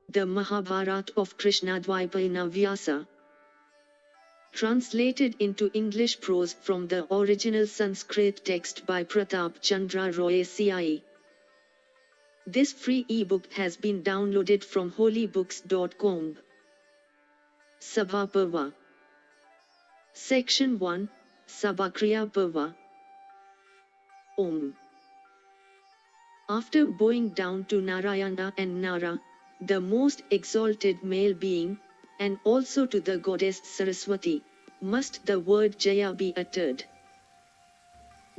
the Mahabharata of Krishna-Dwaipayana Vyasa. Translated into English prose from the original Sanskrit text by Pratap Chandra Roy C.I.E. This free ebook has been downloaded from holybooks.com. Sabha Parva. Section 1, Sabha Parva. Om. After bowing down to Narayana and Nara, the most exalted male being, and also to the goddess Saraswati, must the word Jaya be uttered.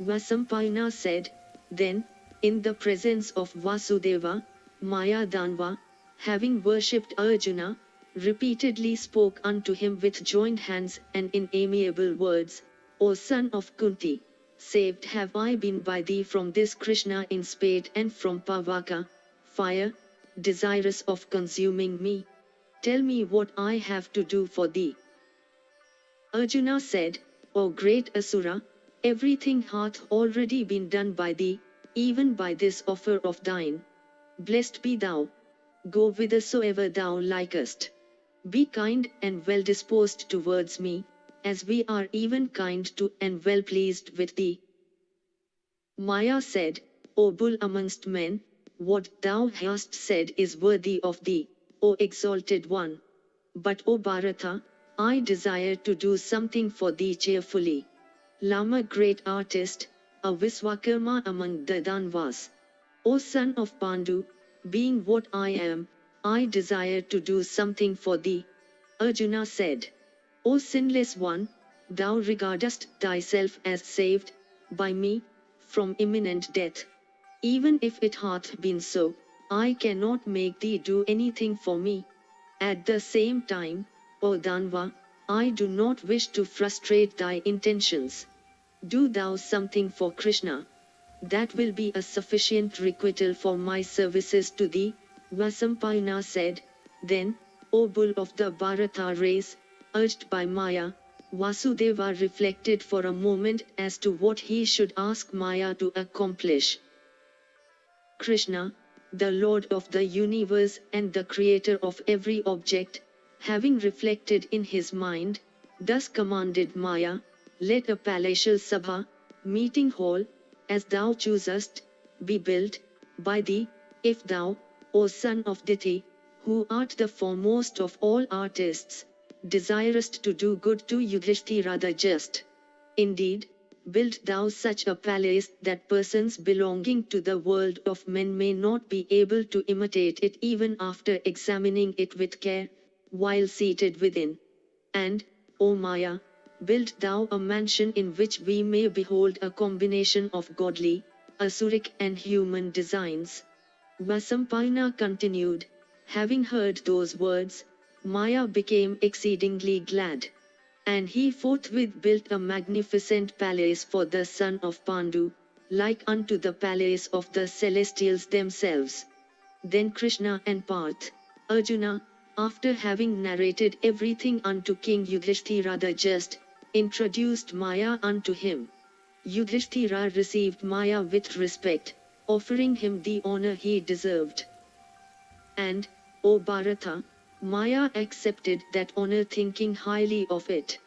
Vasampayana said, then, in the presence of Vasudeva, Maya Danva, having worshipped Arjuna, repeatedly spoke unto him with joined hands and in amiable words, O son of Kunti, saved have I been by thee from this Krishna in spate and from Pavaka, fire, desirous of consuming me. Tell me what I have to do for thee. Arjuna said, O great Asura, everything hath already been done by thee, even by this offer of thine. Blessed be thou. Go whithersoever thou likest. Be kind and well disposed towards me, as we are even kind to and well pleased with thee. Maya said, O bull amongst men, what thou hast said is worthy of thee, O exalted one. But O Bharata, I desire to do something for thee cheerfully. Lama, great artist, a Viswakarma among the Danvas. O son of Pandu, being what I am, I desire to do something for thee. Arjuna said, O sinless one, thou regardest thyself as saved, by me, from imminent death. Even if it hath been so, I cannot make thee do anything for me. At the same time, O Danva, I do not wish to frustrate thy intentions. Do thou something for Krishna. That will be a sufficient requital for my services to thee. Vasampayana said, then, O bull of the Bharata race, urged by Maya, Vasudeva reflected for a moment as to what he should ask Maya to accomplish. Krishna, the Lord of the universe and the creator of every object, having reflected in his mind, thus commanded Maya, let a palatial sabha, meeting hall, as thou choosest, be built, by thee, if thou, O son of Diti, who art the foremost of all artists, desirest to do good to Yudhishthira the just. Indeed, build thou such a palace that persons belonging to the world of men may not be able to imitate it even after examining it with care, while seated within. And, O Maya, build thou a mansion in which we may behold a combination of godly, asuric and human designs. Vasampayana continued, having heard those words, Maya became exceedingly glad. And he forthwith built a magnificent palace for the son of Pandu, like unto the palace of the celestials themselves. Then Krishna and Parth, Arjuna, after having narrated everything unto King Yudhishthira the just, introduced Maya unto him. Yudhishthira received Maya with respect, offering him the honor he deserved. And, O Bharata, Maya accepted that honor, thinking highly of it.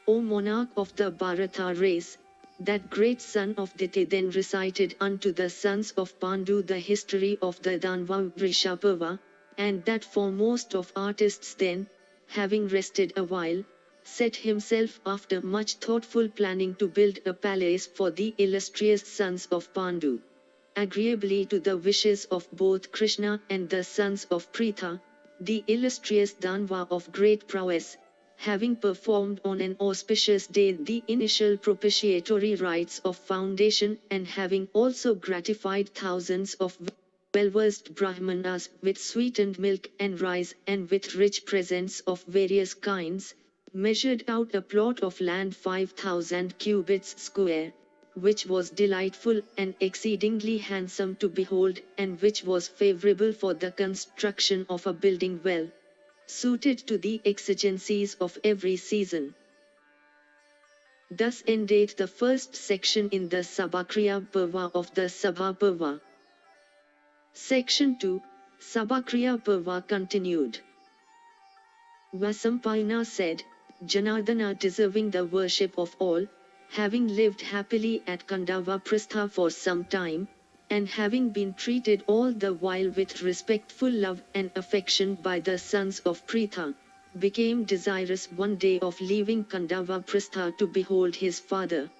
O monarch of the Bharata race, that great son of Diti then recited unto the sons of Pandu the history of the Danva Vrishaparva, and that foremost of artists then, having rested a while, set himself after much thoughtful planning to build a palace for the illustrious sons of Pandu. Agreeably to the wishes of both Krishna and the sons of Pritha, the illustrious Danva of great prowess, having performed on an auspicious day the initial propitiatory rites of foundation and having also gratified thousands of well-versed Brahmanas with sweetened milk and rice and with rich presents of various kinds, measured out a plot of land 5,000 cubits square, which was delightful and exceedingly handsome to behold, and which was favorable for the construction of a building well suited to the exigencies of every season. Thus ended the first section in the Sabha Parva of the Sabha Parva. Section 2, Sabha Parva continued. Vasampayana said, Janardana deserving the worship of all, having lived happily at Kandava Prastha for some time, and having been treated all the while with respectful love and affection by the sons of Pritha, became desirous one day of leaving Kandava Prastha to behold his father.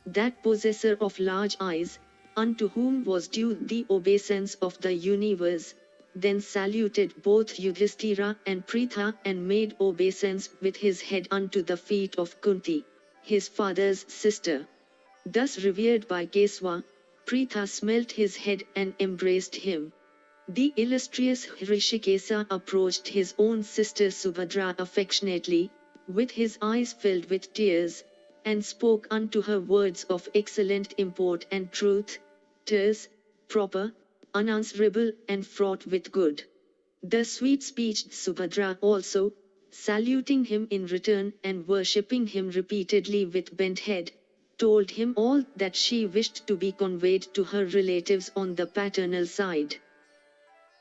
That possessor of large eyes, unto whom was due the obeisance of the universe, then saluted both Yudhishthira and Pritha and made obeisance with his head unto the feet of Kunti, his father's sister. Thus revered by Keswa, Pritha smelt his head and embraced him. The illustrious Hrishikesa approached his own sister Subhadra affectionately, with his eyes filled with tears, and spoke unto her words of excellent import and truth, terse, proper, unanswerable and fraught with good. The sweet-speeched Subhadra also, saluting him in return and worshipping him repeatedly with bent head, told him all that she wished to be conveyed to her relatives on the paternal side.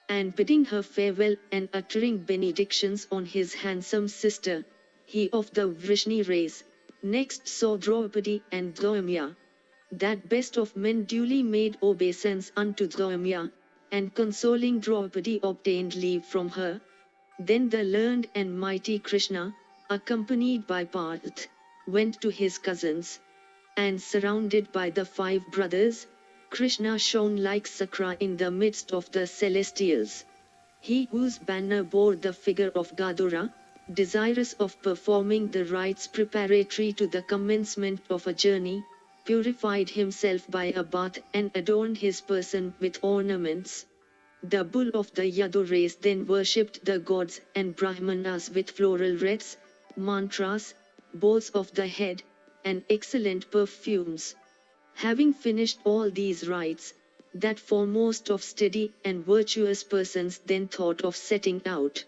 And bidding her farewell and uttering benedictions on his handsome sister, he of the Vrishni race, next saw Draupadi and Dharmya. That best of men duly made obeisance unto Dharmya, and consoling Draupadi obtained leave from her. Then the learned and mighty Krishna, accompanied by Parth, went to his cousins. And surrounded by the 5 brothers, Krishna shone like Sakra in the midst of the celestials. He whose banner bore the figure of Gadura, desirous of performing the rites preparatory to the commencement of a journey, purified himself by a bath and adorned his person with ornaments. The bull of the Yadu race then worshipped the gods and Brahmanas with floral wreaths, mantras, bowls of the head, and excellent perfumes. Having finished all these rites, that foremost of steady and virtuous persons then thought of setting out.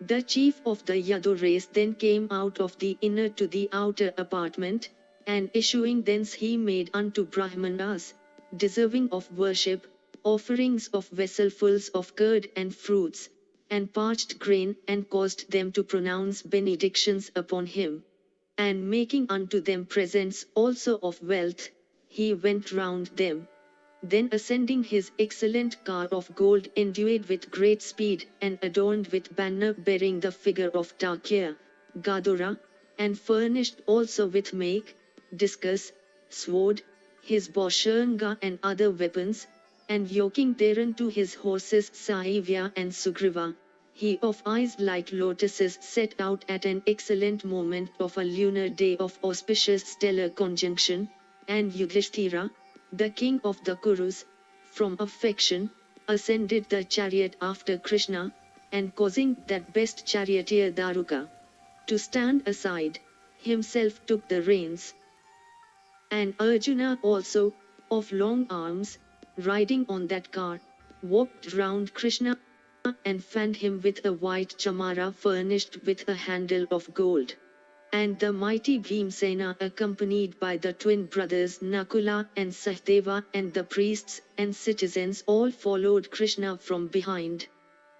The chief of the Yadu race then came out of the inner to the outer apartment, and issuing thence he made unto Brahmanas, deserving of worship, offerings of vesselfuls of curd and fruits, and parched grain, and caused them to pronounce benedictions upon him. And making unto them presents also of wealth, he went round them. Then ascending his excellent car of gold endued with great speed and adorned with banner bearing the figure of Takya, Gadura, and furnished also with make, discus, sword, his boshernga and other weapons, and yoking thereunto his horses Saivya and Sugriva, he of eyes like lotuses set out at an excellent moment of a lunar day of auspicious stellar conjunction, and Yudhishthira, the king of the Kurus, from affection, ascended the chariot after Krishna, and causing that best charioteer Dwarka to stand aside, himself took the reins. And Arjuna also, of long arms, riding on that car, walked round Krishna, and fanned him with a white chamara furnished with a handle of gold. And the mighty Bhimsena accompanied by the twin brothers Nakula and Sahdeva and the priests and citizens all followed Krishna from behind.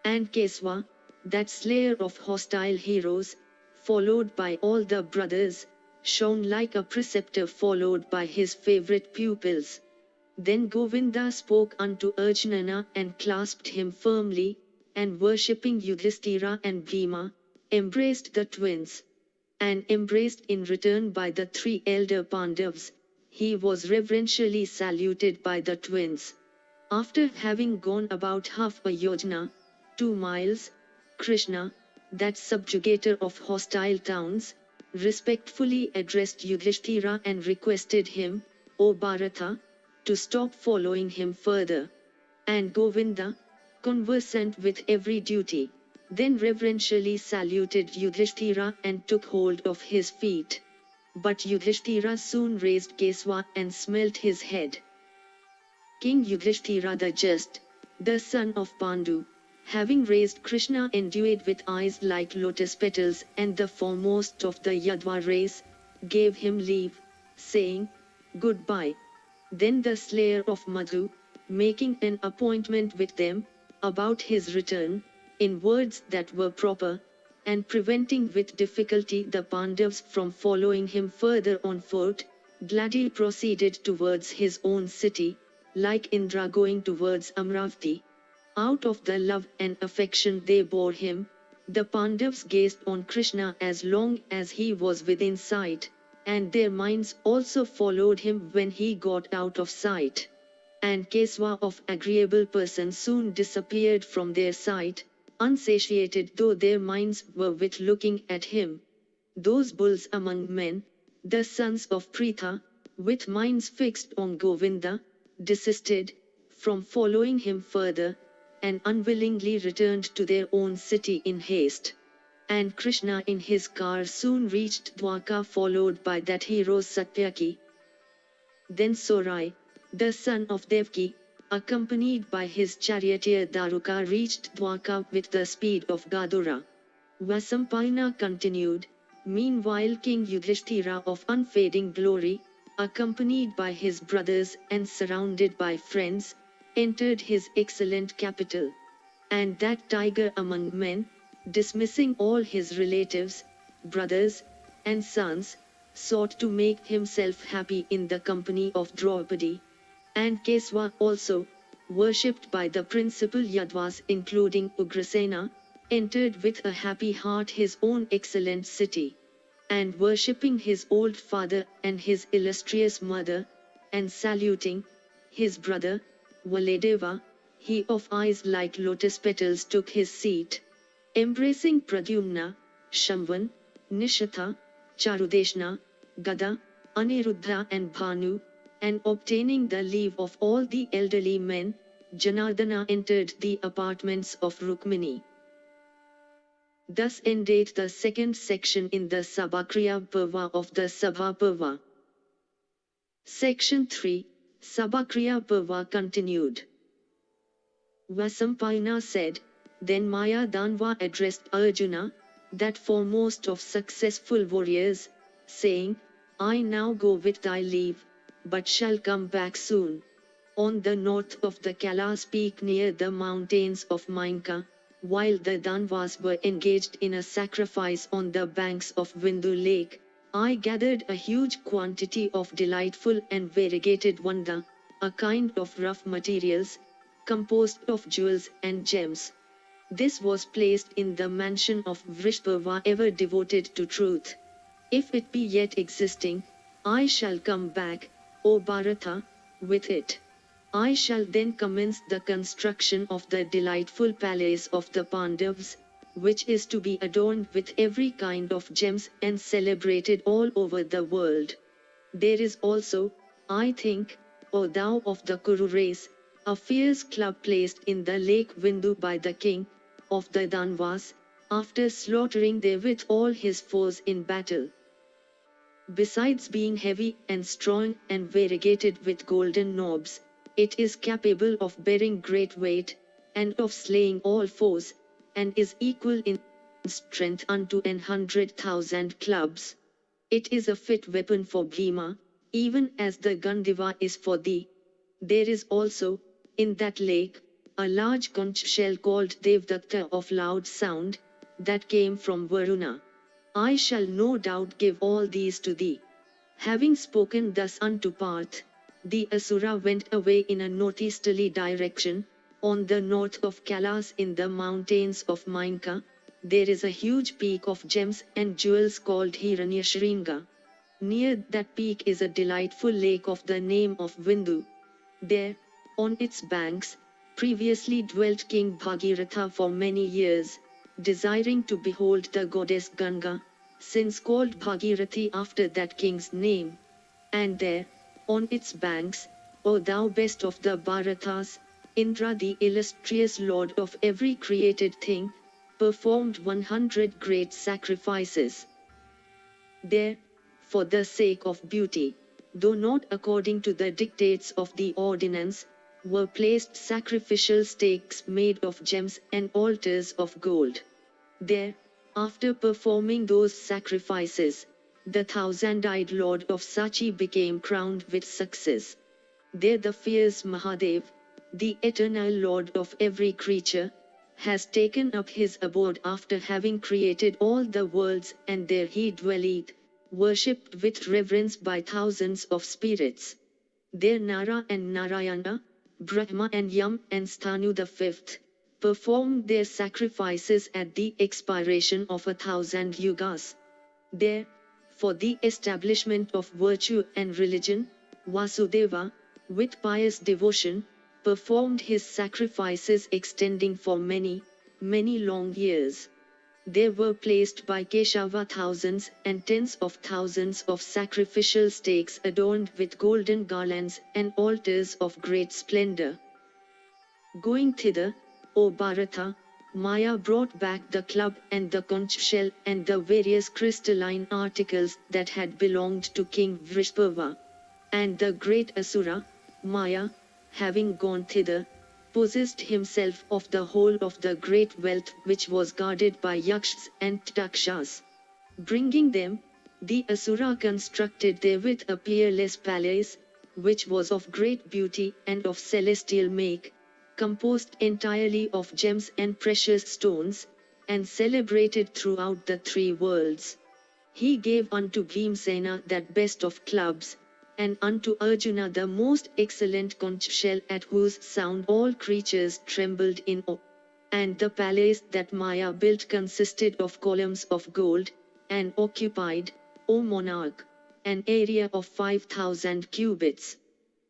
And Keswa, that slayer of hostile heroes, followed by all the brothers, shone like a preceptor followed by his favorite pupils. Then Govinda spoke unto Arjuna and clasped him firmly, and worshipping Yudhishthira and Bhima, embraced the twins. And embraced in return by the 3 elder Pandavas, he was reverentially saluted by the twins. After having gone about half a yojana, 2 miles, Krishna, that subjugator of hostile towns, respectfully addressed Yudhishthira and requested him, O Bharata, to stop following him further. And Govinda, conversant with every duty, then reverentially saluted Yudhishthira and took hold of his feet. But Yudhishthira soon raised Keswa and smelt his head. King Yudhishthira the Just, the son of Pandu, having raised Krishna endued with eyes like lotus petals and the foremost of the Yadva race, gave him leave, saying, Goodbye. Then the slayer of Madhu, making an appointment with them, about his return, in words that were proper, and preventing with difficulty the Pandavas from following him further on foot, gladly proceeded towards his own city, like Indra going towards Amravati. Out of the love and affection they bore him, the Pandavas gazed on Krishna as long as he was within sight, and their minds also followed him when he got out of sight. And Keswa of agreeable person soon disappeared from their sight, unsatiated though their minds were with looking at him. Those bulls among men, the sons of Pritha, with minds fixed on Govinda, desisted from following him further, and unwillingly returned to their own city in haste. And Krishna in his car soon reached Dwarka, followed by that hero Satyaki. Then Sorai, the son of Devki, accompanied by his charioteer Daruka, reached Dwarka with the speed of Gadura. Vasampayana continued. Meanwhile King Yudhishthira of unfading glory, accompanied by his brothers and surrounded by friends, entered his excellent capital. And that tiger among men, dismissing all his relatives, brothers, and sons, sought to make himself happy in the company of Draupadi. And Keswa also, worshipped by the principal Yadvas including Ugrasena, entered with a happy heart his own excellent city. And worshipping his old father and his illustrious mother, and saluting his brother, Valadeva, he of eyes like lotus petals took his seat. Embracing Pradyumna, Shambhan, Nishatha, Charudeshna, Gada, Aniruddha and Bhanu, and obtaining the leave of all the elderly men, Janardana entered the apartments of Rukmini. Thus ended the second section in the Sabha Parva of the Sabha Parva. Section 3, Sabha Parva continued. Vasampayana said, then Maya Danva addressed Arjuna, that foremost of successful warriors, saying, I now go with thy leave, but shall come back soon. On the north of the Kailas peak near the mountains of Mainka, while the Danvas were engaged in a sacrifice on the banks of Vindhu lake, I gathered a huge quantity of delightful and variegated vanda, a kind of rough materials, composed of jewels and gems. This was placed in the mansion of Vrishparva, ever devoted to truth. If it be yet existing, I shall come back, O Bharata, with it. I shall then commence the construction of the delightful palace of the Pandavas, which is to be adorned with every kind of gems and celebrated all over the world. There is also, I think, O thou of the Kuru race, a fierce club placed in the lake Vindhu by the king of the Danvas, after slaughtering therewith all his foes in battle. Besides being heavy and strong and variegated with golden knobs, it is capable of bearing great weight, and of slaying all foes, and is equal in strength unto 100,000 clubs. It is a fit weapon for Bhima, even as the Gandiva is for thee. There is also, in that lake, a large conch shell called Devdatta of loud sound, that came from Varuna. I shall no doubt give all these to thee. Having spoken thus unto Parth, the Asura went away in a northeasterly direction. On the north of Kailas in the mountains of Mainka, there is a huge peak of gems and jewels called Hiranyashringa. Near that peak is a delightful lake of the name of Vindhu. There, on its banks, previously dwelt King Bhagiratha for many years, desiring to behold the goddess Ganga, since called Bhagirathi after that king's name. And there, on its banks, O thou best of the Bharatas, Indra the illustrious lord of every created thing, performed 100 great sacrifices. There, for the sake of beauty, though not according to the dictates of the ordinance, were placed sacrificial stakes made of gems and altars of gold. There, after performing those sacrifices, the thousand-eyed lord of Sachi became crowned with success. There the fierce Mahadev, the eternal Lord of every creature, has taken up his abode after having created all the worlds, and there he dwelleth, worshipped with reverence by thousands of spirits. There Nara and Narayana, Brahma and Yam and Sthanu the fifth, performed their sacrifices at the expiration of 1,000 yugas. There, for the establishment of virtue and religion, Vasudeva, with pious devotion, performed his sacrifices extending for many, many long years. There were placed by Keshava thousands and tens of thousands of sacrificial stakes adorned with golden garlands and altars of great splendor. Going thither, O Bharata, Maya brought back the club and the conch shell and the various crystalline articles that had belonged to King Vrishparva. And the great Asura, Maya, having gone thither, possessed himself of the whole of the great wealth which was guarded by Yakshas and Takshas. Bringing them, the Asura constructed therewith a peerless palace, which was of great beauty and of celestial make, composed entirely of gems and precious stones, and celebrated throughout the three worlds. He gave unto Bhimsena that best of clubs, and unto Arjuna the most excellent conch shell at whose sound all creatures trembled in awe. And the palace that Maya built consisted of columns of gold, and occupied, O monarch, an area of 5,000 cubits.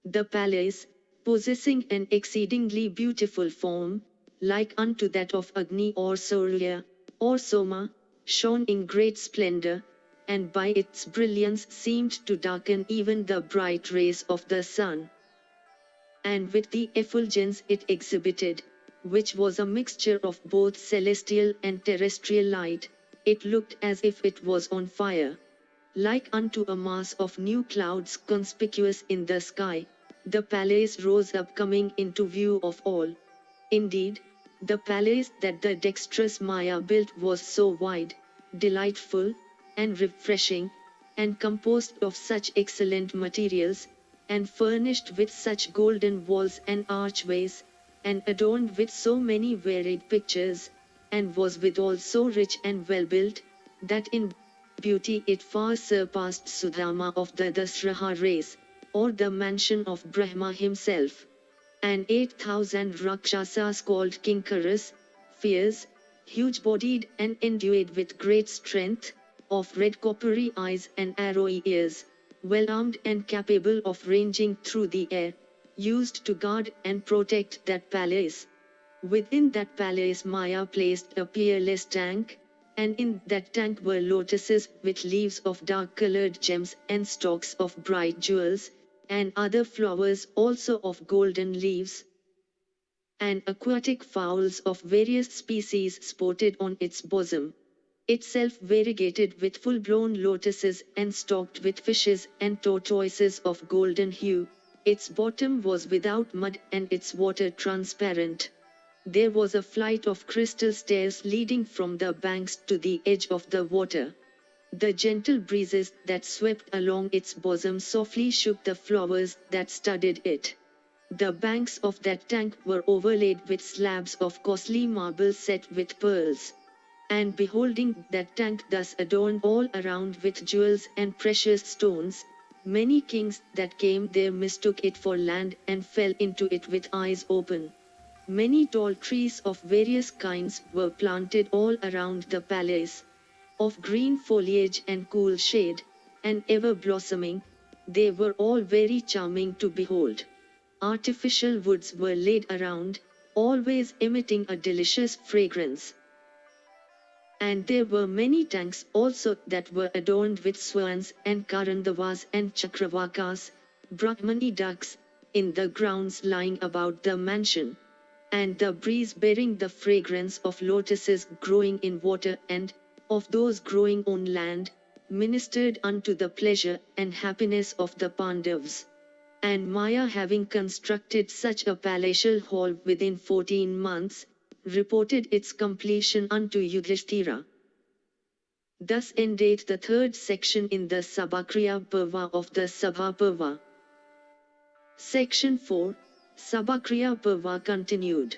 The palace, possessing an exceedingly beautiful form, like unto that of Agni or Surya, or Soma, shone in great splendor, and by its brilliance seemed to darken even the bright rays of the sun. And with the effulgence it exhibited, which was a mixture of both celestial and terrestrial light, it looked as if it was on fire. Like unto a mass of new clouds conspicuous in the sky, the palace rose up coming into view of all. Indeed, the palace that the dexterous Maya built was so wide, delightful, and refreshing, and composed of such excellent materials, and furnished with such golden walls and archways, and adorned with so many varied pictures, and was withal so rich and well built, that in beauty it far surpassed Sudama of the Dasraha race, or the mansion of Brahma himself. And 8,000 Rakshasas called Kinkaras, fierce, huge-bodied and endued with great strength, of red coppery eyes and arrowy ears, well armed and capable of ranging through the air, used to guard and protect that palace. Within that palace Maya placed a peerless tank, and in that tank were lotuses with leaves of dark-colored gems and stalks of bright jewels, and other flowers also of golden leaves. And aquatic fowls of various species sported on its bosom. Itself variegated with full-blown lotuses and stocked with fishes and tortoises of golden hue. Its bottom was without mud and its water transparent. There was a flight of crystal stairs leading from the banks to the edge of the water. The gentle breezes that swept along its bosom softly shook the flowers that studded it. The banks of that tank were overlaid with slabs of costly marble set with pearls. And beholding that tank thus adorned all around with jewels and precious stones, many kings that came there mistook it for land and fell into it with eyes open. Many tall trees of various kinds were planted all around the palace, of green foliage and cool shade, and ever blossoming. They were all very charming to behold. Artificial woods were laid around, always emitting a delicious fragrance. And there were many tanks also that were adorned with swans and karandavas and chakravakas, brahmani ducks, in the grounds lying about the mansion. And the breeze bearing the fragrance of lotuses growing in water and, of those growing on land, ministered unto the pleasure and happiness of the Pandavas. And Maya having constructed such a palatial hall within 14 months, reported its completion unto Yudhishthira. Thus endeth the third section in the Sabha Parva of the Sabha Parva. Section 4, Sabha Parva continued.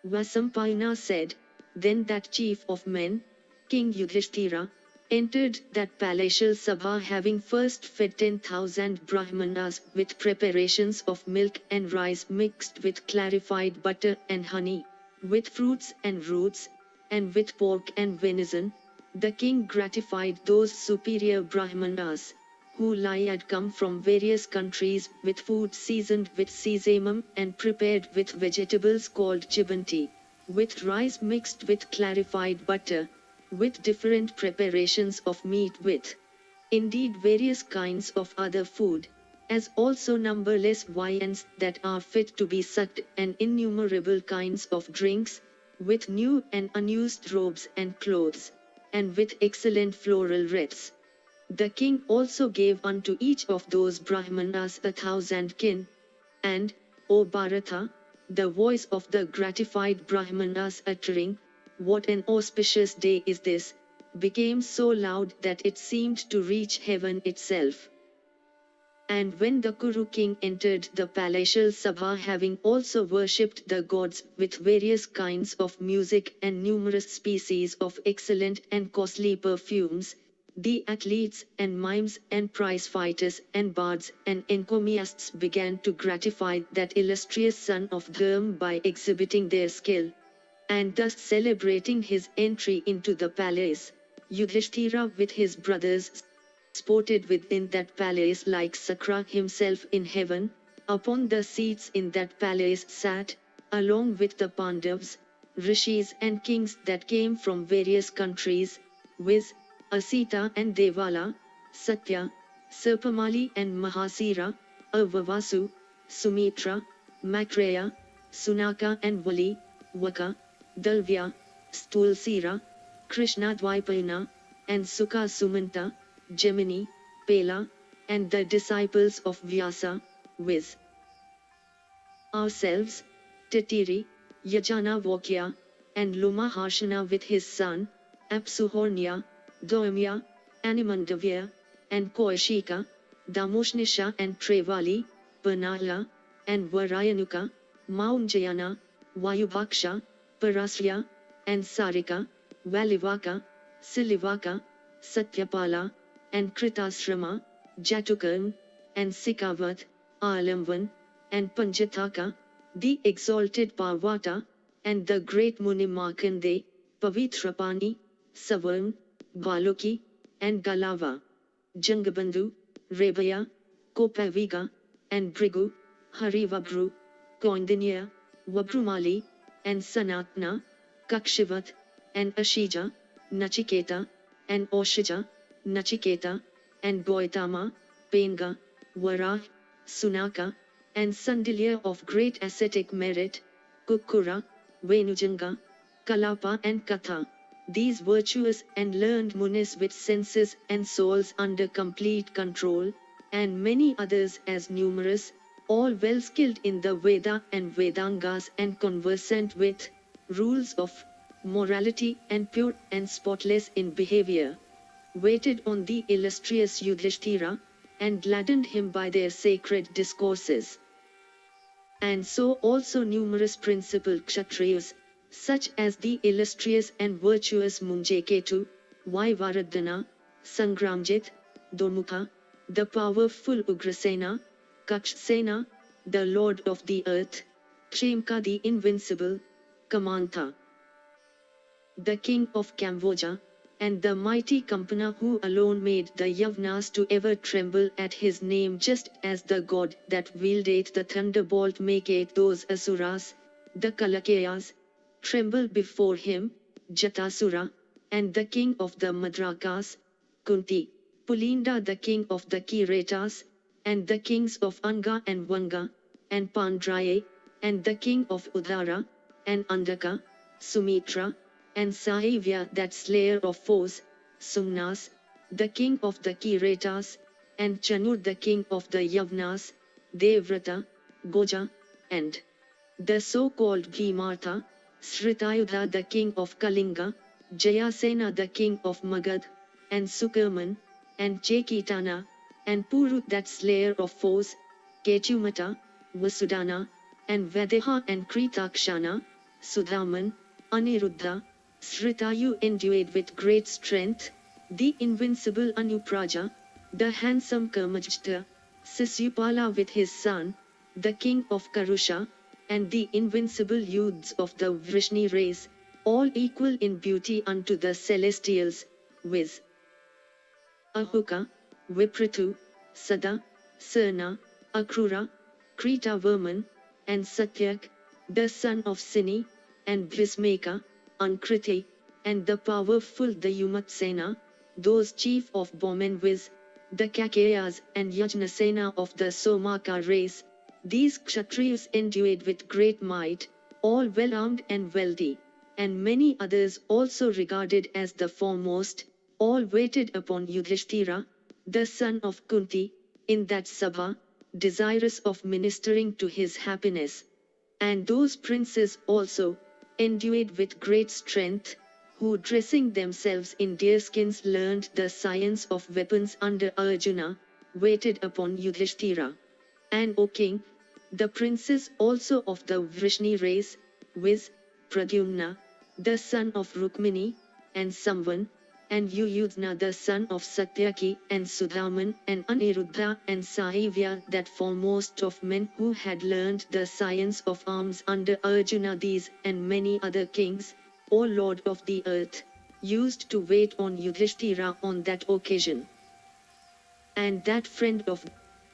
Vasampayana said, then that chief of men, King Yudhishthira, entered that palatial sabha having first fed 10,000 Brahmanas with preparations of milk and rice mixed with clarified butter and honey, with fruits and roots, and with pork and venison. The king gratified those superior Brahmanas, who had come from various countries with food seasoned with sesame and prepared with vegetables called chibanti, with rice mixed with clarified butter, with different preparations of meat with, indeed, various kinds of other food, as also numberless viands that are fit to be sucked, and innumerable kinds of drinks, with new and unused robes and clothes, and with excellent floral wreaths. The king also gave unto each of those Brahmanas 1,000 kin, and, O Bharata, the voice of the gratified Brahmanas uttering, what an auspicious day is this, became so loud that it seemed to reach heaven itself. And when the Kuru king entered the palatial sabha having also worshipped the gods with various kinds of music and numerous species of excellent and costly perfumes, the athletes and mimes and prize fighters and bards and encomiasts began to gratify that illustrious son of Dharma by exhibiting their skill, and thus celebrating his entry into the palace. Yudhishthira with his brothers sported within that palace like Sakra himself in heaven. Upon the seats in that palace sat, along with the Pandavas, rishis and kings that came from various countries, viz. Asita and Devala, Satya, Sarpamali and Mahasira, Avavasu, Sumitra, Maitreya, Sunaka and Vali, Vaka, Dalvya, Stulsira, Krishna-Dwaipayana, and Sukha Sumanta, Gemini, Pela, and the disciples of Vyasa, viz. Ourselves, Titiri, Yajana Vakya, and Lumaharshana with his son, Apsuhornya, Doimya, Animandavya, and Koishika, Damoshnisha and Trevali, Panala, and Varayanuka, Maunjayana, Vayubhaksha, Parasya, and Sarika, Valivaka, Silivaka, Satyapala, and Kritasrama, Jatukarn, and Sikavat, Alamvan, and Panchathaka, the exalted Parvata, and the great Muni Markande, Pavitrapani, Savarn, Baluki, and Galava, Jangabandhu, Rebaya, Kopaviga, and Brigu, Harivabru, Koindinya, Vabrumali, and Sanatna, Kakshivat, and Ashija, Nachiketa, and Oshija, Nachiketa, and Goitama, Penga, Varah, Sunaka, and Sandilya of great ascetic merit, Kukura, Venujanga, Kalapa and Katha. These virtuous and learned munis with senses and souls under complete control, and many others as numerous, all well skilled in the Veda and Vedangas and conversant with rules of morality and pure and spotless in behavior, waited on the illustrious Yudhishthira, and gladdened him by their sacred discourses. And so also numerous principal Kshatriyas, such as the illustrious and virtuous Munjaketu, Vaivardhana, Sangramjit, Domukha, the powerful Ugrasena, Kakshsena, the Lord of the Earth, Kshemka the Invincible, Kamantha, the King of Cambodia, and the mighty Kampana who alone made the Yavnas to ever tremble at his name, just as the god that wieldeth the thunderbolt maketh those Asuras, the Kalakeyas, tremble before him, Jatasura, and the king of the Madrakas, Kunti, Pulinda the king of the Kiretas, and the kings of Anga and Vanga, and Pandraye, and the king of Udara, and Andaka, Sumitra, and Saivya that slayer of foes, Sumnas, the king of the Kiretas, and Chanur the king of the Yavnas, Devrata, Goja, and the so-called Bhimartha, Sritayudha the king of Kalinga, Jayasena the king of Magad, and Sukerman, and Chekitana, and Purut that slayer of foes, Ketumata, Vasudhana, and Vaideha and Kritakshana, Sudhaman, Aniruddha, Sritayu endued with great strength, the invincible Anupraja, the handsome Karmajta, Sisupala with his son, the king of Karusha, and the invincible youths of the Vrishni race, all equal in beauty unto the celestials, viz. Ahuka, Viprithu, Sada, Sarna, Akrura, Kritavarman, and Satyak, the son of Sini, and Bhismaka, Ankriti, and the powerful the Yumatsena, those chief of bowmen viz. The Kakeyas and Yajnasena of the Somaka race, these Kshatriyas endued with great might, all well armed and wealthy, and many others also regarded as the foremost, all waited upon Yudhishthira, the son of Kunti, in that Sabha, desirous of ministering to his happiness. And those princes also, endued with great strength, who dressing themselves in deerskins learned the science of weapons under Arjuna, waited upon Yudhishthira. And O king, the princes also of the Vrishni race, viz. Pradyumna, the son of Rukmini, and Samvan, and Yuyudhna the son of Satyaki, and Sudhaman, and Aniruddha, and Saivya, that foremost of men who had learned the science of arms under Arjuna, these and many other kings, O Lord of the earth, used to wait on Yudhishthira on that occasion. And that friend of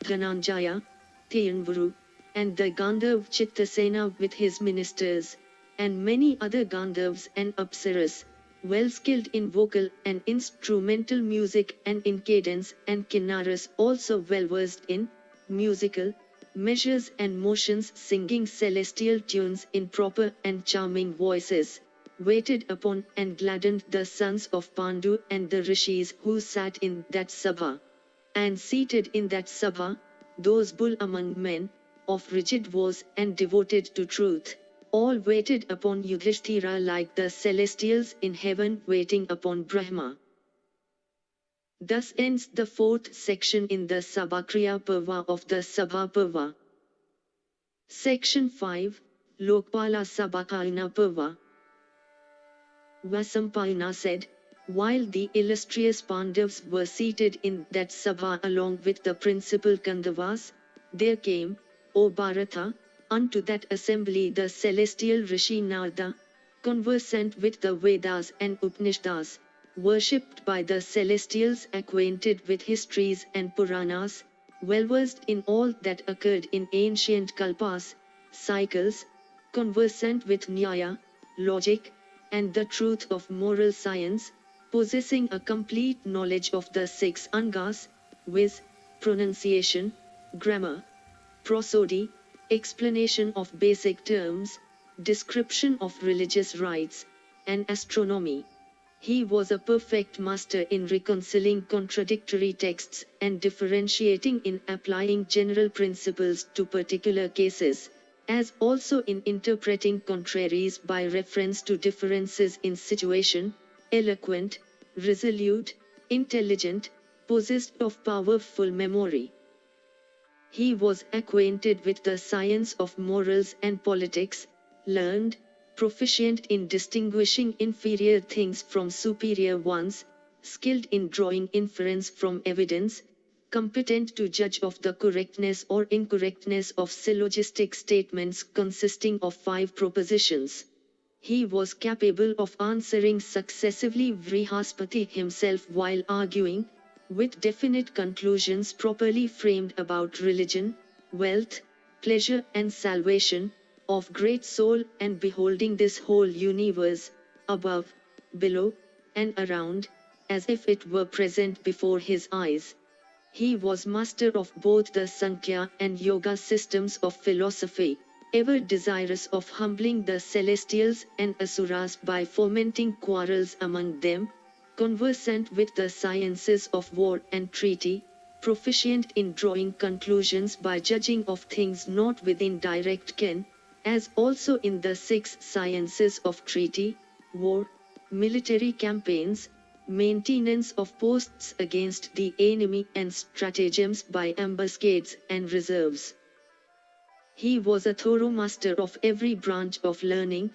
Dhananjaya, Thiyanvuru, and the Gandharv Chittasena with his ministers, and many other Gandharvs and Apsaras, well skilled in vocal and instrumental music and in cadence, and Kinnaras also well versed in musical measures and motions, singing celestial tunes in proper and charming voices, waited upon and gladdened the sons of Pandu and the rishis who sat in that Sabha. And seated in that Sabha, those bull among men, of rigid voice and devoted to truth, all waited upon Yudhishthira like the celestials in heaven waiting upon Brahma. Thus ends the fourth section in the Sabhakriya Parva of the Sabha Parva. Section 5, Lokpala Sabhakayana Parva. Vasampayana said, while the illustrious Pandavas were seated in that Sabha along with the principal Gandharvas, there came, O Bharata, unto that assembly the celestial Rishi Narada, conversant with the Vedas and Upanishads, worshipped by the celestials, acquainted with histories and Puranas, well versed in all that occurred in ancient kalpas, cycles, conversant with Nyaya, logic, and the truth of moral science, possessing a complete knowledge of the six angas, viz. Pronunciation, grammar, prosody, explanation of basic terms, description of religious rites, and astronomy. He was a perfect master in reconciling contradictory texts and differentiating in applying general principles to particular cases, as also in interpreting contraries by reference to differences in situation, eloquent, resolute, intelligent, possessed of powerful memory. He was acquainted with the science of morals and politics, learned, proficient in distinguishing inferior things from superior ones, skilled in drawing inference from evidence, competent to judge of the correctness or incorrectness of syllogistic statements consisting of 5 propositions. He was capable of answering successively Vrihaspati himself while arguing, with definite conclusions properly framed about religion, wealth, pleasure and salvation, of great soul, and beholding this whole universe, above, below, and around, as if it were present before his eyes. He was master of both the Sankhya and Yoga systems of philosophy, ever desirous of humbling the celestials and asuras by fomenting quarrels among them, conversant with the sciences of war and treaty, proficient in drawing conclusions by judging of things not within direct ken, as also in the 6 sciences of treaty, war, military campaigns, maintenance of posts against the enemy and stratagems by ambuscades and reserves. He was a thorough master of every branch of learning,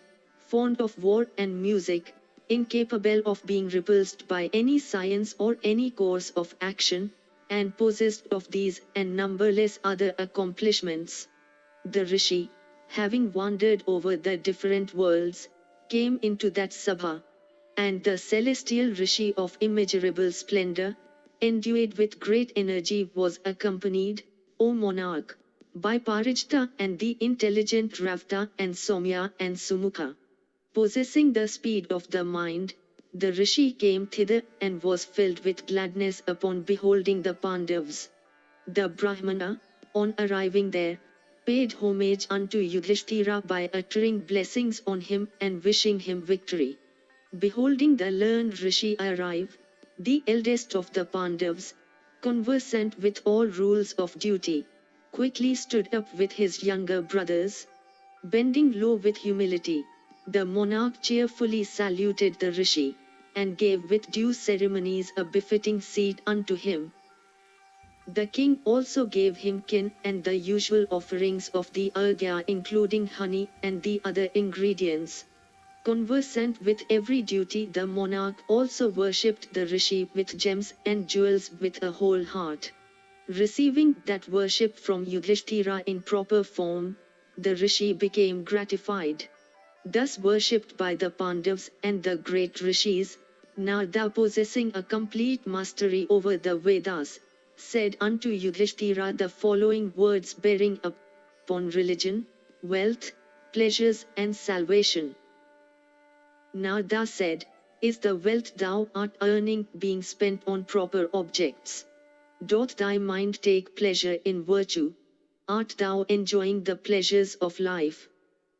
fond of war and music, incapable of being repulsed by any science or any course of action, and possessed of these and numberless other accomplishments. The Rishi, having wandered over the different worlds, came into that Sabha. And the celestial Rishi of immeasurable splendor, endued with great energy, was accompanied, O monarch, by Parijta and the intelligent Ravta and Somya and Sumukha. Possessing the speed of the mind, the Rishi came thither and was filled with gladness upon beholding the Pandavas. The Brahmana, on arriving there, paid homage unto Yudhishthira by uttering blessings on him and wishing him victory. Beholding the learned Rishi arrive, the eldest of the Pandavas, conversant with all rules of duty, quickly stood up with his younger brothers. Bending low with humility, the monarch cheerfully saluted the Rishi, and gave with due ceremonies a befitting seat unto him. The king also gave him kin and the usual offerings of the argya, including honey and the other ingredients. Conversant with every duty, the monarch also worshipped the Rishi with gems and jewels with a whole heart. Receiving that worship from Yudhishthira in proper form, the Rishi became gratified. Thus worshipped by the Pandavas and the great Rishis, Narada, possessing a complete mastery over the Vedas, said unto Yudhishthira the following words bearing upon religion, wealth, pleasures and salvation. Narada said, Is the wealth thou art earning being spent on proper objects? Doth thy mind take pleasure in virtue? Art thou enjoying the pleasures of life?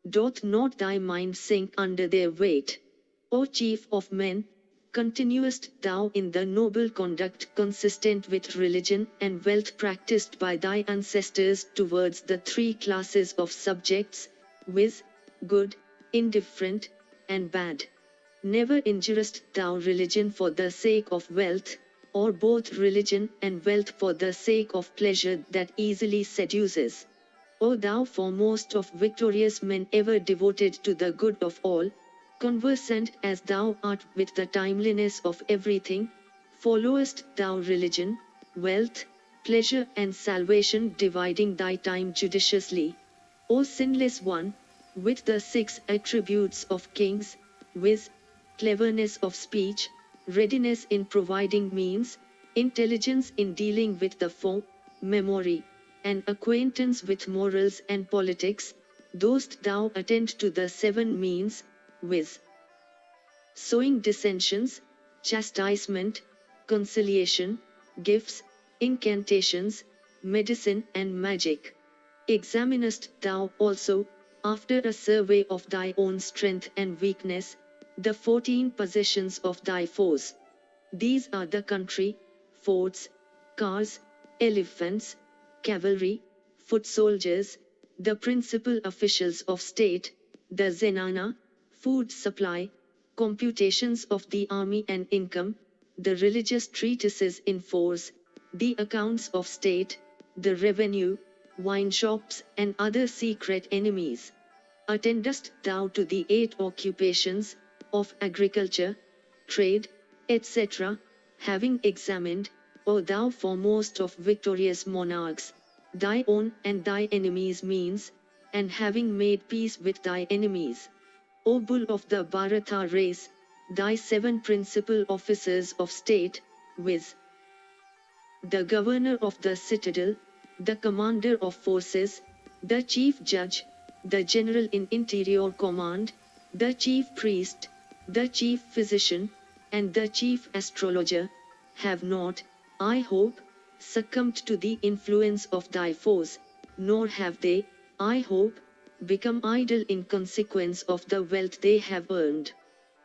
Doth not thy mind sink under their weight? O chief of men, continuest thou in the noble conduct consistent with religion and wealth practiced by thy ancestors towards the three classes of subjects, viz., good, indifferent, and bad? Never injurest thou religion for the sake of wealth, or both religion and wealth for the sake of pleasure that easily seduces. O thou foremost of victorious men, ever devoted to the good of all, conversant as thou art with the timeliness of everything, followest thou religion, wealth, pleasure and salvation, dividing thy time judiciously? O sinless one, with the 6 attributes of kings, viz., cleverness of speech, readiness in providing means, intelligence in dealing with the foe, memory, and acquaintance with morals and politics, dost thou attend to the 7 means, viz., sowing dissensions, chastisement, conciliation, gifts, incantations, medicine and magic? Examinest thou also, after a survey of thy own strength and weakness, the 14 possessions of thy foes? These are the country, forts, cars, elephants, cavalry, foot soldiers, the principal officials of state, the zenana, food supply, computations of the army and income, the religious treatises in force, the accounts of state, the revenue, wine shops and other secret enemies. Attendest thou to the 8 occupations, of agriculture, trade, etc., having examined, O thou foremost of victorious monarchs, thy own and thy enemies' means, and having made peace with thy enemies? O bull of the Bharata race, thy 7 principal officers of state, viz., the governor of the citadel, the commander of forces, the chief judge, the general in interior command, the chief priest, the chief physician, and the chief astrologer, have not, I hope, succumbed to the influence of thy foes, nor have they, I hope, become idle in consequence of the wealth they have earned.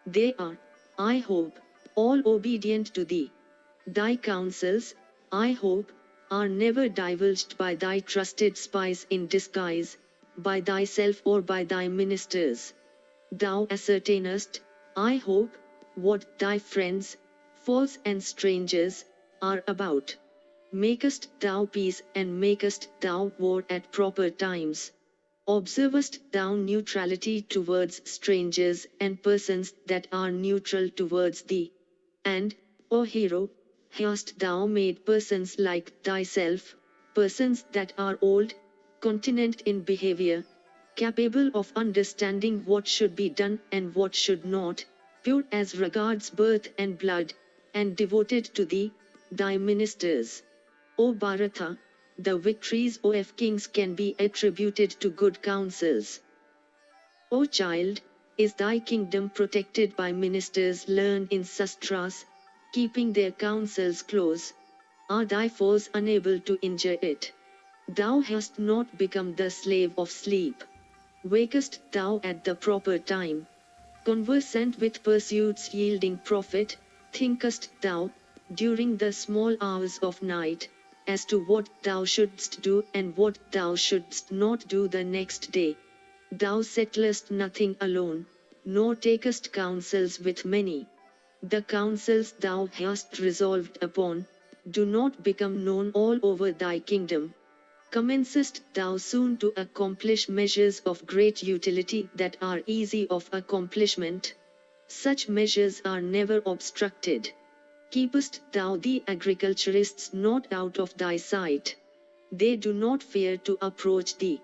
They are, I hope, all obedient to thee. Thy counsels, I hope, are never divulged by thy trusted spies in disguise, by thyself or by thy ministers. Thou ascertainest, I hope, what thy friends, foes and strangers, are about. Makest thou peace and makest thou war at proper times. Observest thou neutrality towards strangers and persons that are neutral towards thee? And, O hero, hast thou made persons like thyself, persons that are old, continent in behavior, capable of understanding what should be done and what should not, pure as regards birth and blood, and devoted to thee, thy ministers? O Bharata, the victories of kings can be attributed to good counsels. O child, is thy kingdom protected by ministers learned in sastras, keeping their counsels close? Are thy foes unable to injure it? Thou hast not become the slave of sleep. Wakest thou at the proper time? Conversant with pursuits yielding profit, thinkest thou, during the small hours of night, as to what thou shouldst do and what thou shouldst not do the next day? Thou settlest nothing alone, nor takest counsels with many. The counsels thou hast resolved upon, do not become known all over thy kingdom. Commencest thou soon to accomplish measures of great utility that are easy of accomplishment? Such measures are never obstructed. Keepest thou the agriculturists not out of thy sight? They do not fear to approach thee.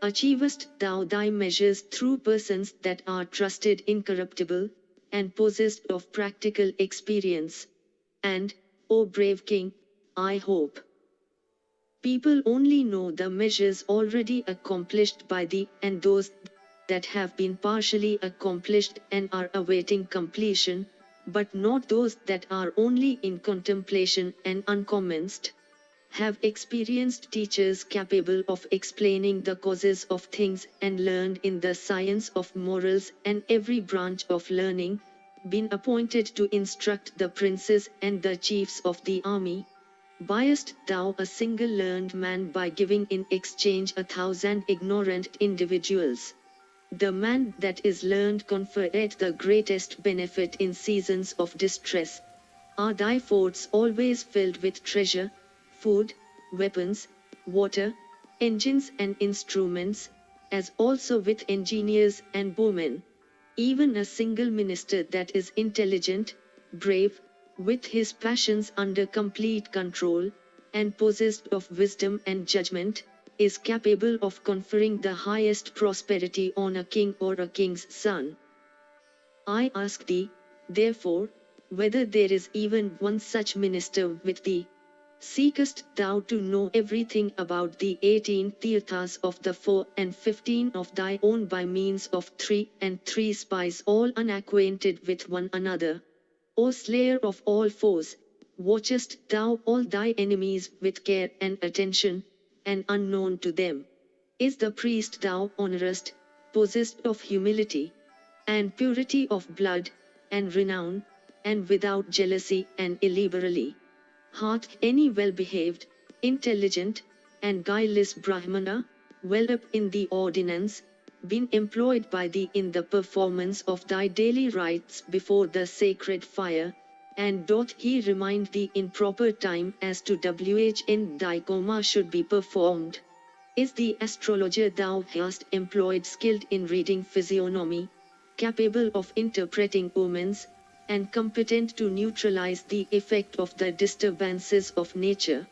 Achievest thou thy measures through persons that are trusted incorruptible, and possessed of practical experience? And, O brave king, I hope people only know the measures already accomplished by thee, and those that have been partially accomplished and are awaiting completion, but not those that are only in contemplation and uncommenced. Have experienced teachers capable of explaining the causes of things and learned in the science of morals and every branch of learning, been appointed to instruct the princes and the chiefs of the army? Buyest thou a single learned man by giving in exchange 1,000 ignorant individuals? The man that is learned confereth the greatest benefit in seasons of distress. Are thy forts always filled with treasure, food, weapons, water, engines and instruments, as also with engineers and bowmen? Even a single minister that is intelligent, brave, with his passions under complete control, and possessed of wisdom and judgment, is capable of conferring the highest prosperity on a king or a king's son. I ask thee, therefore, whether there is even one such minister with thee? Seekest thou to know everything about the 18 tirthas of the 4 and 15 of thy own by means of 3 and 3 spies all unacquainted with one another? O slayer of all foes, watchest thou all thy enemies with care and attention, and unknown to them? Is the priest thou honorest, possessed of humility, and purity of blood, and renown, and without jealousy and illiberally? Hath any well-behaved, intelligent, and guileless Brahmana, well up in the ordinance, been employed by thee in the performance of thy daily rites before the sacred fire, and doth he remind thee in proper time as to when thy coma should be performed? Is the astrologer thou hast employed skilled in reading physiognomy, capable of interpreting omens, and competent to neutralize the effect of the disturbances of nature?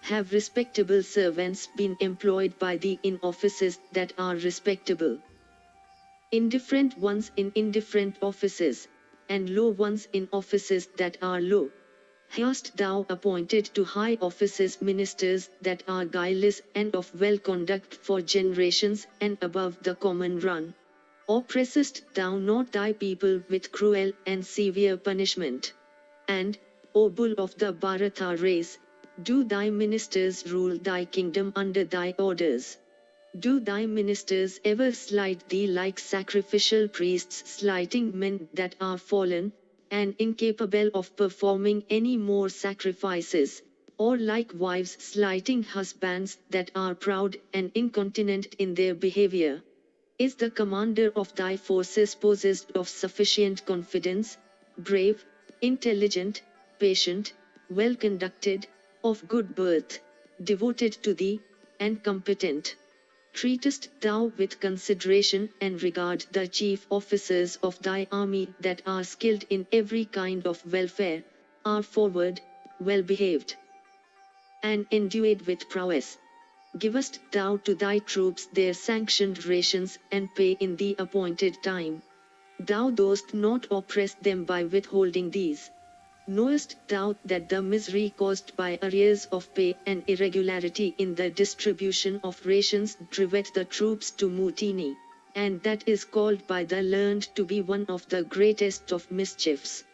Have respectable servants been employed by thee in offices that are respectable? Indifferent ones in indifferent offices, and low ones in offices that are low? Hast thou appointed to high offices ministers that are guileless and of well conduct for generations and above the common run? Oppressest thou not thy people with cruel and severe punishment? And, O bull of the Bharata race, do thy ministers rule thy kingdom under thy orders? Do thy ministers ever slight thee like sacrificial priests slighting men that are fallen, and incapable of performing any more sacrifices, or like wives slighting husbands that are proud and incontinent in their behavior? Is the commander of thy forces possessed of sufficient confidence, brave, intelligent, patient, well conducted, of good birth, devoted to thee, and competent? Treatest thou with consideration and regard the chief officers of thy army that are skilled in every kind of welfare, are forward, well behaved, and endued with prowess. Givest thou to thy troops their sanctioned rations and pay in the appointed time. Thou dost not oppress them by withholding these. Knowest thou that the misery caused by arrears of pay and irregularity in the distribution of rations driveth the troops to mutiny, and that is called by the learned to be one of the greatest of mischiefs?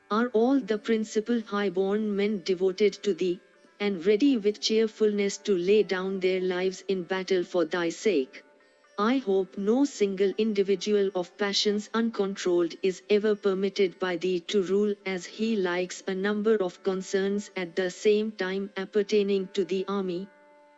Are all the principal high-born men devoted to thee, and ready with cheerfulness to lay down their lives in battle for thy sake? I hope no single individual of passions uncontrolled is ever permitted by thee to rule as he likes a number of concerns at the same time appertaining to the army.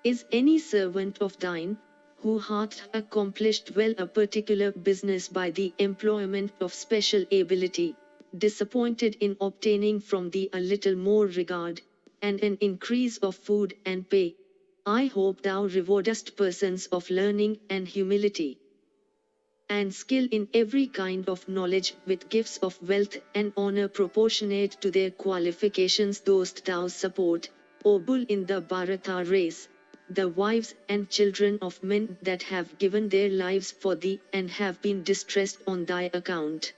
Is any servant of thine, who hath accomplished well a particular business by the employment of special ability, disappointed in obtaining from thee a little more regard, and an increase of food and pay? I hope thou rewardest persons of learning and humility and skill in every kind of knowledge with gifts of wealth and honor proportionate to their qualifications. Dost thou support, O bull in the Bharata race, the wives and children of men that have given their lives for thee and have been distressed on thy account?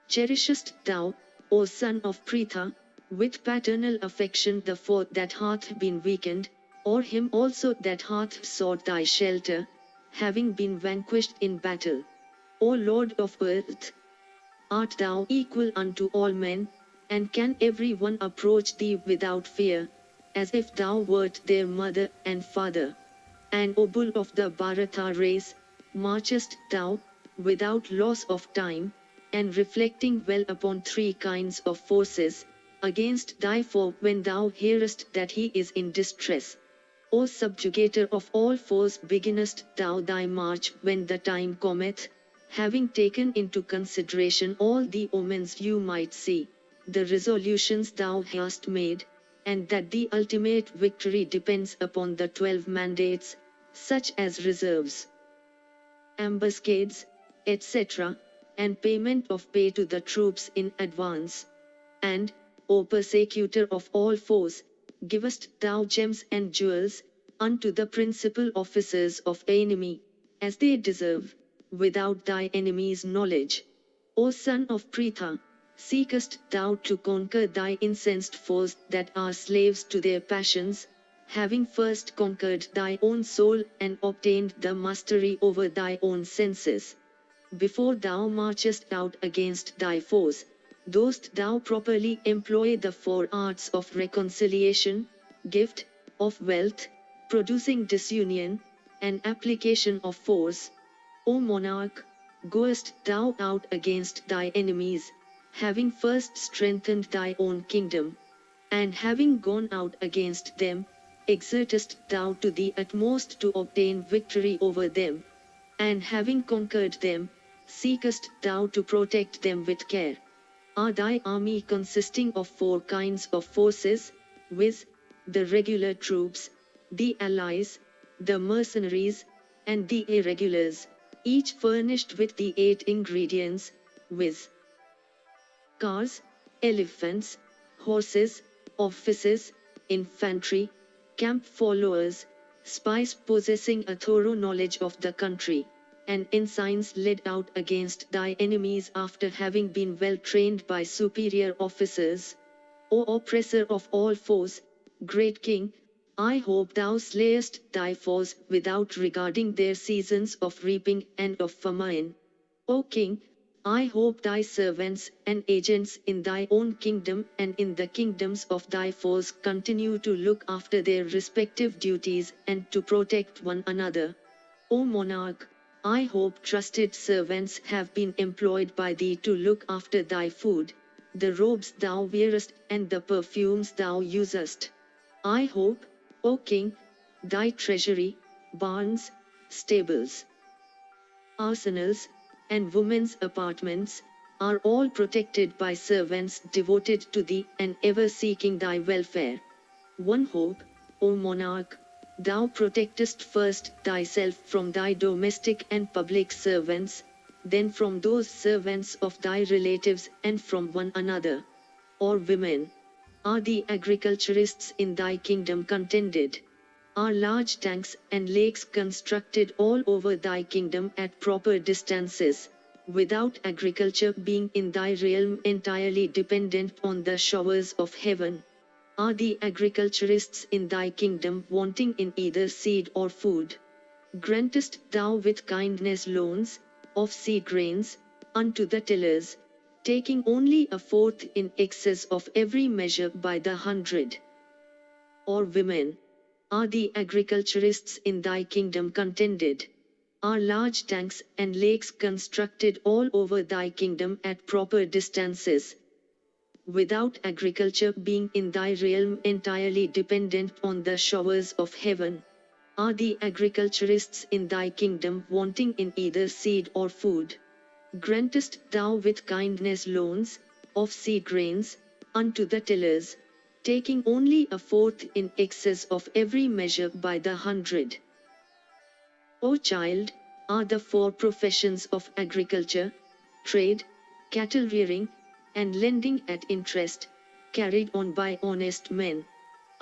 Cherishest thou, O son of Pritha, with paternal affection the foe that hath been weakened, or him also that hath sought thy shelter, having been vanquished in battle? O Lord of earth, art thou equal unto all men, and can every one approach thee without fear, as if thou wert their mother and father? And O bull of the Bharata race, marchest thou, without loss of time, and reflecting well upon three kinds of forces, against thy foe when thou hearest that he is in distress? O subjugator of all foes, beginnest thou thy march when the time cometh, having taken into consideration all the omens you might see, the resolutions thou hast made, and that the ultimate victory depends upon the 12 mandates, such as reserves, ambuscades, etc., and payment of pay to the troops in advance? And, O persecutor of all foes, givest thou gems and jewels unto the principal officers of enemy, as they deserve, without thy enemy's knowledge? O son of Pritha, seekest thou to conquer thy incensed foes that are slaves to their passions, having first conquered thy own soul and obtained the mastery over thy own senses? Before thou marchest out against thy foes, dost thou properly employ the 4 arts of reconciliation, gift of wealth, producing disunion, and application of force? O monarch, goest thou out against thy enemies, having first strengthened thy own kingdom, and having gone out against them, exertest thou to the utmost to obtain victory over them, and having conquered them, seekest thou to protect them with care? Are thy army consisting of 4 kinds of forces, viz., the regular troops, the allies, the mercenaries, and the irregulars, each furnished with the 8 ingredients, viz., cars, elephants, horses, officers, infantry, camp followers, spies possessing a thorough knowledge of the country, and ensigns led out against thy enemies after having been well trained by superior officers? O oppressor of all foes, great king, I hope thou slayest thy foes without regarding their seasons of reaping and of famine. O king, I hope thy servants and agents in thy own kingdom and in the kingdoms of thy foes continue to look after their respective duties and to protect one another. O monarch, I hope trusted servants have been employed by thee to look after thy food, the robes thou wearest and the perfumes thou usest. I hope, O king, thy treasury, barns, stables, arsenals, and women's apartments, are all protected by servants devoted to thee and ever seeking thy welfare. One hope, O monarch, Thou protectest first thyself from thy domestic and public servants, then from those servants of thy relatives and from one another. Or women. Are the agriculturists in thy kingdom contented? Are large tanks and lakes constructed all over thy kingdom at proper distances, without agriculture being in thy realm entirely dependent on the showers of heaven? Are the agriculturists in thy kingdom wanting in either seed or food? Grantest thou with kindness loans of seed grains unto the tillers, taking only a fourth in excess of every measure by the 100? Or women. Are the agriculturists in thy kingdom contented? Are large tanks and lakes constructed all over thy kingdom at proper distances, without agriculture being in thy realm entirely dependent on the showers of heaven? Are the agriculturists in thy kingdom wanting in either seed or food? Grantest thou with kindness loans of seed grains unto the tillers, taking only a fourth in excess of every measure by the 100? O child, are the four professions of agriculture, trade, cattle rearing, and lending at interest, carried on by honest men?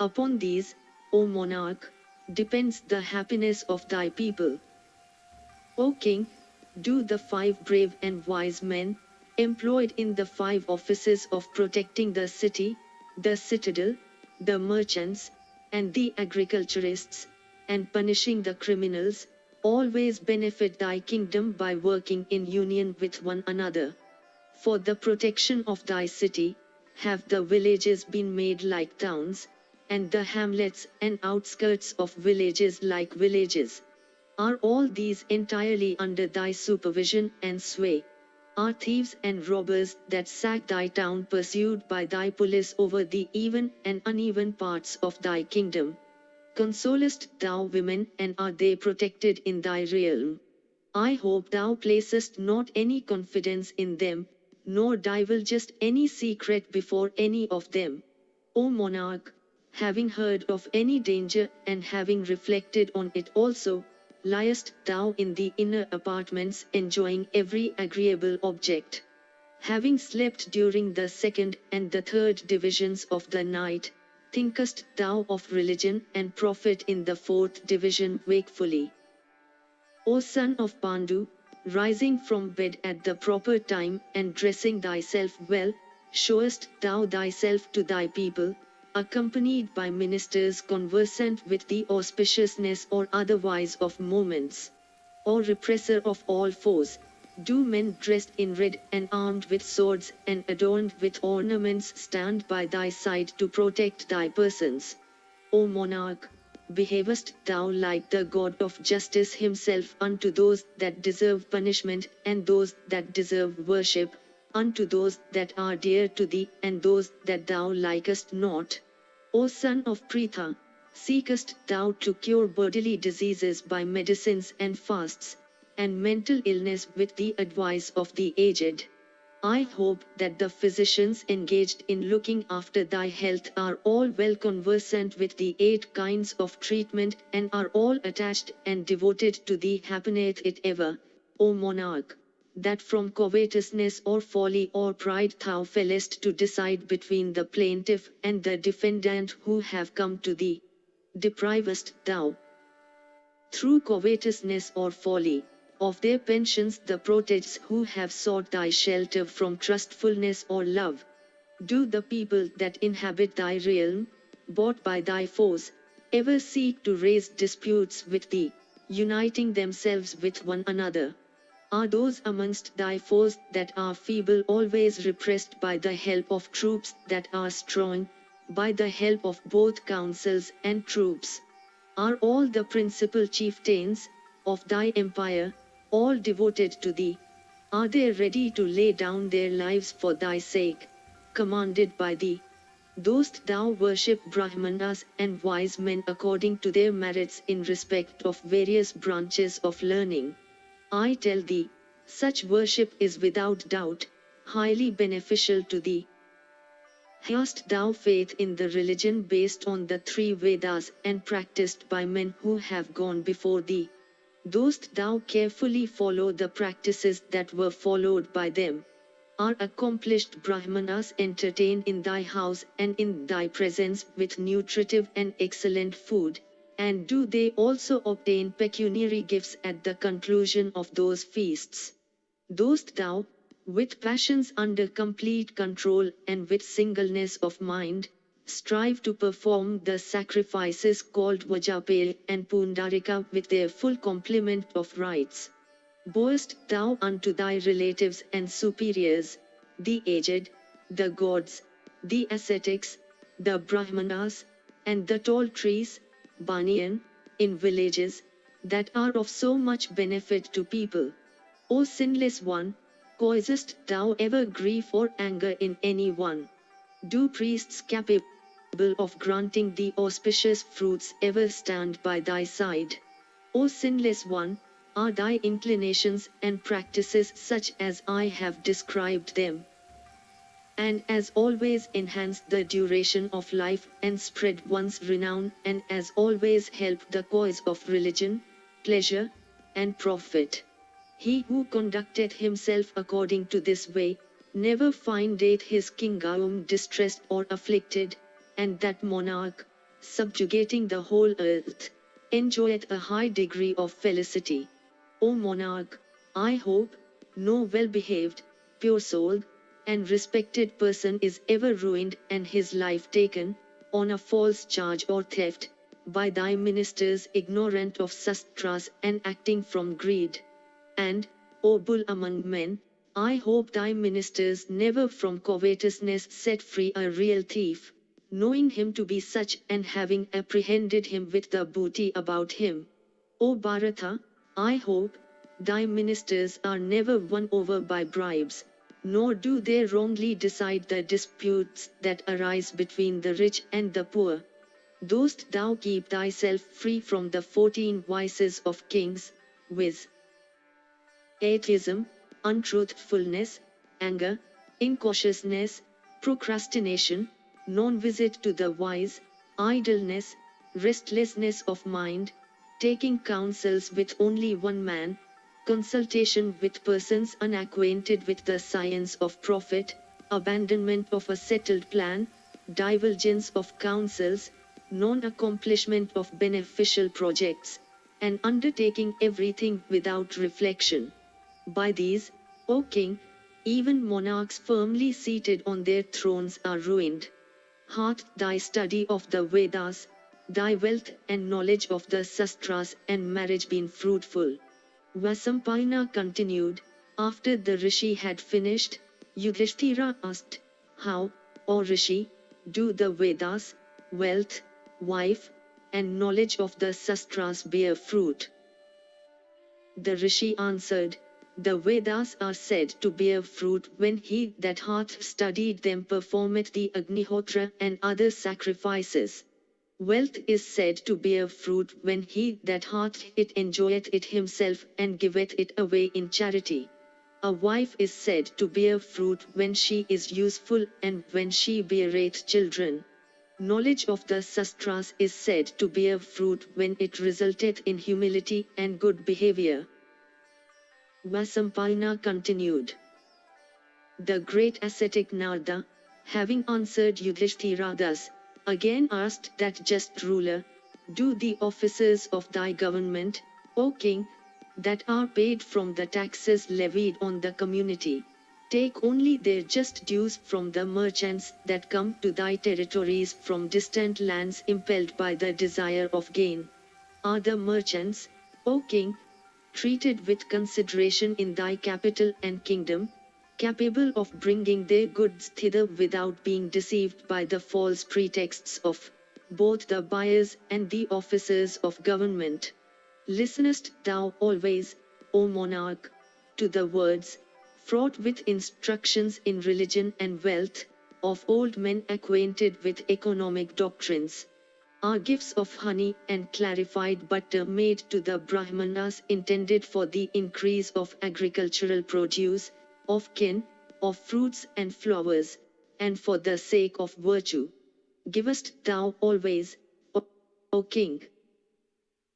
Upon these, O monarch, depends the happiness of thy people. O king, do the 5 brave and wise men, employed in the 5 offices of protecting the city, the citadel, the merchants, and the agriculturists, and punishing the criminals, always benefit thy kingdom by working in union with one another? For the protection of thy city, have the villages been made like towns, and the hamlets and outskirts of villages like villages? Are all these entirely under thy supervision and sway? Are thieves and robbers that sack thy town pursued by thy police over the even and uneven parts of thy kingdom? Consolest thou women, and are they protected in thy realm? I hope thou placest not any confidence in them, nor divulgest any secret before any of them. O monarch, having heard of any danger and having reflected on it also, liest thou in the inner apartments enjoying every agreeable object? Having slept during the 2nd and the 3rd divisions of the night, thinkest thou of religion and profit in the 4th division wakefully? O son of Pandu, rising from bed at the proper time and dressing thyself well, showest thou thyself to thy people, accompanied by ministers conversant with the auspiciousness or otherwise of moments? O represser of all foes, do men dressed in red and armed with swords and adorned with ornaments stand by thy side to protect thy persons? O monarch, behavest thou like the God of justice himself unto those that deserve punishment and those that deserve worship, unto those that are dear to thee and those that thou likest not? O son of Pritha, seekest thou to cure bodily diseases by medicines and fasts, and mental illness with the advice of the aged? I hope that the physicians engaged in looking after thy health are all well conversant with the 8 kinds of treatment and are all attached and devoted to thee. Happeneth it ever, O monarch, that from covetousness or folly or pride thou failest to decide between the plaintiff and the defendant who have come to thee? Deprivest thou, through covetousness or folly, of their pensions the protests who have sought thy shelter from trustfulness or love? Do the people that inhabit thy realm, bought by thy foes, ever seek to raise disputes with thee, uniting themselves with one another? Are those amongst thy foes that are feeble always repressed by the help of troops that are strong, by the help of both councils and troops? Are all the principal chieftains of thy empire all devoted to thee? Are they ready to lay down their lives for thy sake, commanded by thee? Dost thou worship Brahmanas and wise men according to their merits in respect of various branches of learning? I tell thee, such worship is without doubt highly beneficial to thee. Hast thou faith in the religion based on the three Vedas and practiced by men who have gone before thee? Dost thou carefully follow the practices that were followed by them? Are accomplished Brahmanas entertained in thy house and in thy presence with nutritive and excellent food? And do they also obtain pecuniary gifts at the conclusion of those feasts? Dost thou, with passions under complete control and with singleness of mind, strive to perform the sacrifices called Vajapaya and Pundarika with their full complement of rites? Boast thou unto thy relatives and superiors, the aged, the gods, the ascetics, the Brahmanas, and the tall trees, Banyan, in villages, that are of so much benefit to people? O sinless one, causest thou ever grief or anger in any one? Do priests capable of granting thee auspicious fruits ever stand by thy side? O sinless one, are thy inclinations and practices such as I have described them? And as always enhance the duration of life and spread one's renown, and as always help the cause of religion, pleasure, and profit. He who conducted himself according to this way, never findeth his kingdom distressed or afflicted, and that monarch, subjugating the whole earth, enjoyeth a high degree of felicity. O monarch, I hope, no well-behaved, pure-souled, and respected person is ever ruined and his life taken, on a false charge or theft, by thy ministers ignorant of sastras and acting from greed. And, O bull among men, I hope thy ministers never from covetousness set free a real thief, knowing him to be such and having apprehended him with the booty about him. O Bharata, I hope, thy ministers are never won over by bribes, nor do they wrongly decide the disputes that arise between the rich and the poor. Dost thou keep thyself free from the 14 vices of kings, viz. Atheism, untruthfulness, anger, incautiousness, procrastination, non-visit to the wise, idleness, restlessness of mind, taking counsels with only one man, consultation with persons unacquainted with the science of profit, abandonment of a settled plan, divergence of counsels, non-accomplishment of beneficial projects, and undertaking everything without reflection. By these, O king, even monarchs firmly seated on their thrones are ruined. Hath thy study of the Vedas, thy wealth and knowledge of the Sastras and marriage been fruitful? Vasampayana continued. After the Rishi had finished, Yudhishthira asked, how, O Rishi, do the Vedas, wealth, wife, and knowledge of the Sastras bear fruit? The Rishi answered, the Vedas are said to bear fruit when he that hath studied them performeth the Agnihotra and other sacrifices. Wealth is said to bear fruit when he that hath it enjoyeth it himself and giveth it away in charity. A wife is said to bear fruit when she is useful and when she beareth children. Knowledge of the Sastras is said to bear fruit when it resulteth in humility and good behavior. Vasampayana continued. The great ascetic Narada, having answered Yudhishthira thus, again asked that just ruler, do the officers of thy government, O king, that are paid from the taxes levied on the community, take only their just dues from the merchants that come to thy territories from distant lands impelled by the desire of gain? Are the merchants, O king, treated with consideration in thy capital and kingdom, capable of bringing their goods thither without being deceived by the false pretexts of both the buyers and the officers of government? Listenest thou always, O monarch, to the words, fraught with instructions in religion and wealth, of old men acquainted with economic doctrines? Are gifts of honey and clarified butter made to the Brahmanas intended for the increase of agricultural produce, of kin, of fruits and flowers, and for the sake of virtue. Givest thou always, O King,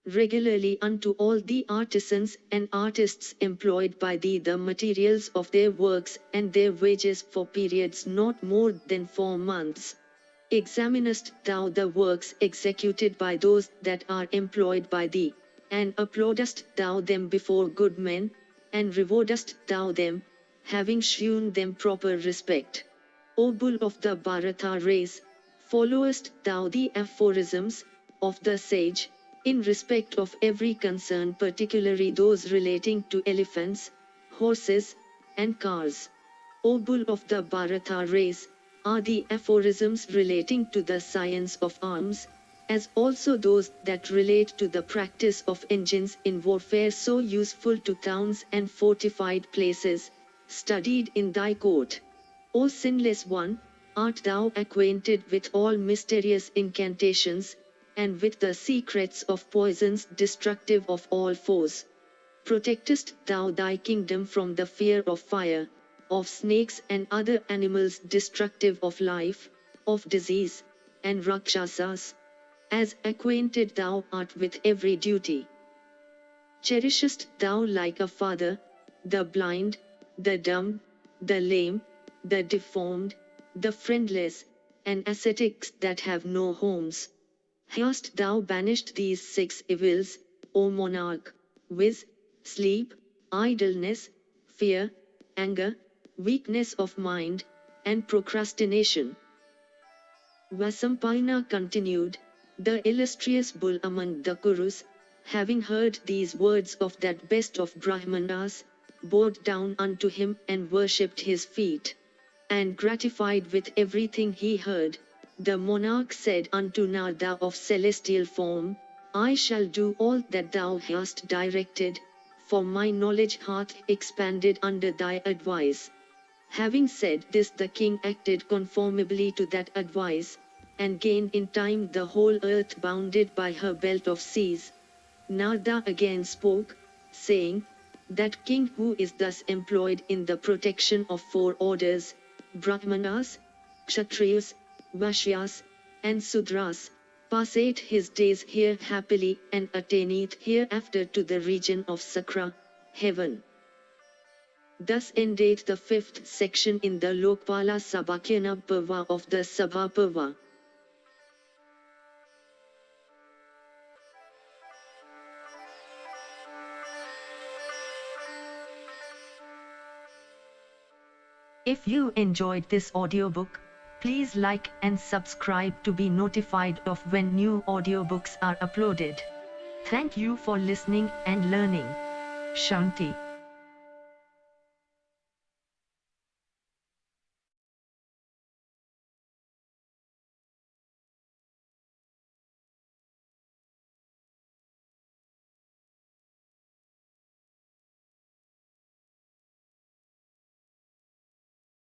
regularly unto all the artisans and artists employed by thee the materials of their works and their wages for periods not more than 4 months. Examinest thou the works executed by those that are employed by thee, and applaudest thou them before good men, and rewardest thou them, having shewn them proper respect. O bull of the Bharata race, followest thou the aphorisms of the sage, in respect of every concern, particularly those relating to elephants, horses, and cars? O bull of the Bharata race, are the aphorisms relating to the science of arms, as also those that relate to the practice of engines in warfare so useful to towns and fortified places, studied in thy court? O sinless one, art thou acquainted with all mysterious incantations, and with the secrets of poisons destructive of all foes? Protectest thou thy kingdom from the fear of fire, of snakes and other animals destructive of life, of disease, and rakshasas? As acquainted thou art with every duty, cherishest thou like a father the blind, the dumb, the lame, the deformed, the friendless, and ascetics that have no homes? Hast thou banished these 6 evils, O monarch, viz., sleep, idleness, fear, anger, weakness of mind, and procrastination? Vasampayana continued, the illustrious bull among the Kurus, having heard these words of that best of Brahmanas, bowed down unto him and worshipped his feet. And gratified with everything he heard, the monarch said unto Narada of celestial form, I shall do all that thou hast directed, for my knowledge hath expanded under thy advice. Having said this, the king acted conformably to that advice, and gained in time the whole earth bounded by her belt of seas. Narada again spoke, saying, that king who is thus employed in the protection of 4 orders, Brahmanas, Kshatriyas, Vaishyas, and Sudras, passeth his days here happily and attaineth hereafter to the region of Sakra, heaven. Thus endeth the 5th section in the Lokpala Sabhakyana Parva of the Sabha Parva. If you enjoyed this audiobook, please like and subscribe to be notified of when new audiobooks are uploaded. Thank you for listening and learning. Shanti.